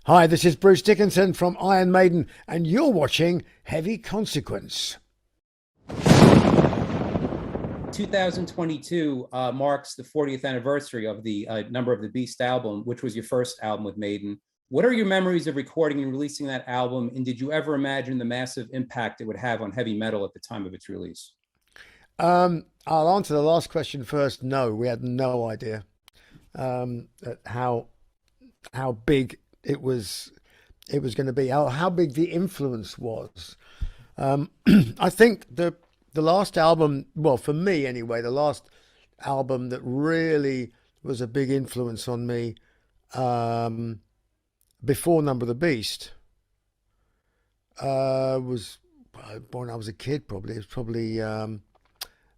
Hi, this is Bruce Dickinson from Iron Maiden, and you're watching Heavy Consequence. 2022 marks the 40th anniversary of the Number of the Beast album, which was your first album with Maiden. What are your memories of recording and releasing that album? And did you ever imagine the massive impact it would have on heavy metal at the time of its release? I'll answer the last question first. No, we had no idea how big it was going to be, how big the influence was. I think the last album, well, for me anyway, the last album that really was a big influence on me, before Number of the Beast, was when I was a kid. Probably it was probably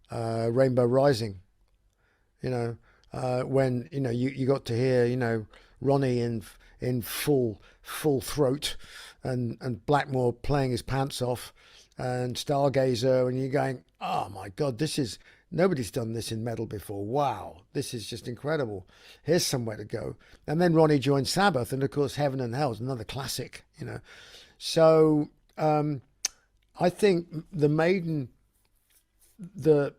Rainbow Rising. You know, when you got to hear Ronnie in full throat, and Blackmore playing his pants off, and Stargazer, and you're going, oh my God, nobody's done this in metal before. Wow, this is just incredible. Here's somewhere to go. And then Ronnie joined Sabbath, and of course Heaven and Hell is another classic. So I think the Maiden, the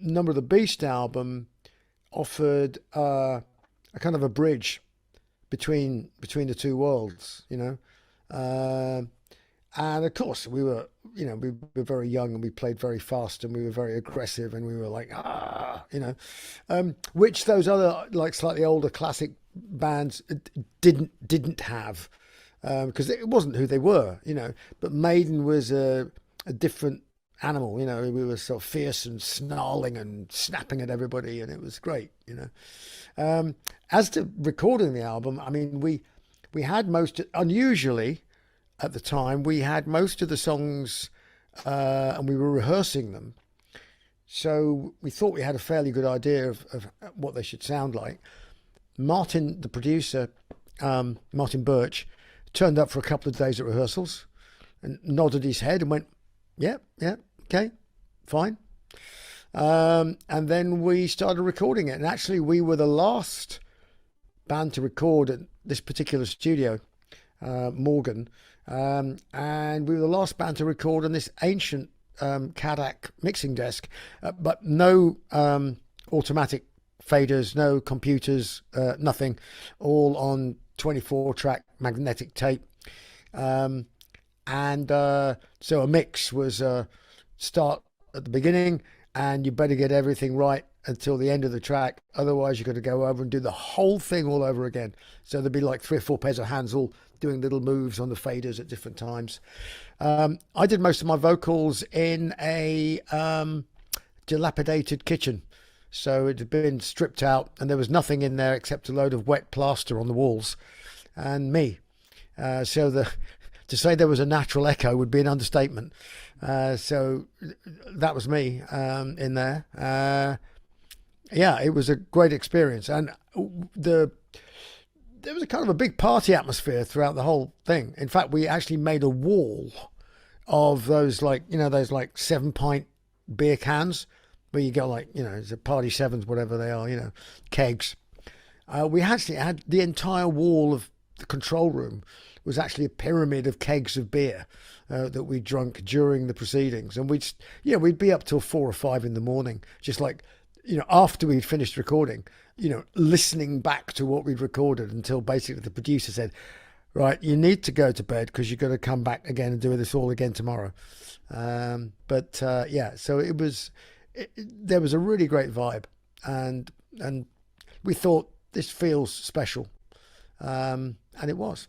Number of the Beast album offered a kind of a bridge between the two worlds. And of course we were very young, and we played very fast, and we were very aggressive, and we were like, which those other, like, slightly older classic bands didn't have, because it wasn't who they were. But Maiden was a different animal. We were sort of fierce and snarling and snapping at everybody, and it was great. As to recording the album, I mean, we had unusually at the time, we had most of the songs, and we were rehearsing them. So we thought we had a fairly good idea of what they should sound like. Martin, the producer, Martin Birch, turned up for a couple of days at rehearsals and nodded his head and went, yeah, okay, fine. And then we started recording it. And actually, we were the last band to record at this particular studio, Morgan. And we were the last band to record on this ancient Kodak mixing desk, but no automatic faders, no computers, nothing, all on 24-track magnetic tape. And so a mix was start at the beginning, and you better get everything right until the end of the track. Otherwise, you've got to go over and do the whole thing all over again. So there'd be like 3 or 4 pairs of hands all doing little moves on the faders at different times. I did most of my vocals in a dilapidated kitchen. So it had been stripped out, and there was nothing in there except a load of wet plaster on the walls and me. To say there was a natural echo would be an understatement. So that was me in there. Yeah, it was a great experience. And there was a kind of a big party atmosphere throughout the whole thing. In fact, we actually made a wall of those, those 7-pint beer cans where you go, it's a party sevens, whatever they are, kegs. We actually had the entire wall of the control room was actually a pyramid of kegs of beer that we drunk during the proceedings. And we'd be up till 4 or 5 in the morning, just after we'd finished recording, listening back to what we'd recorded until basically the producer said, right, you need to go to bed because you've got to come back again and do this all again tomorrow. So there was a really great vibe, and we thought this feels special. And it was.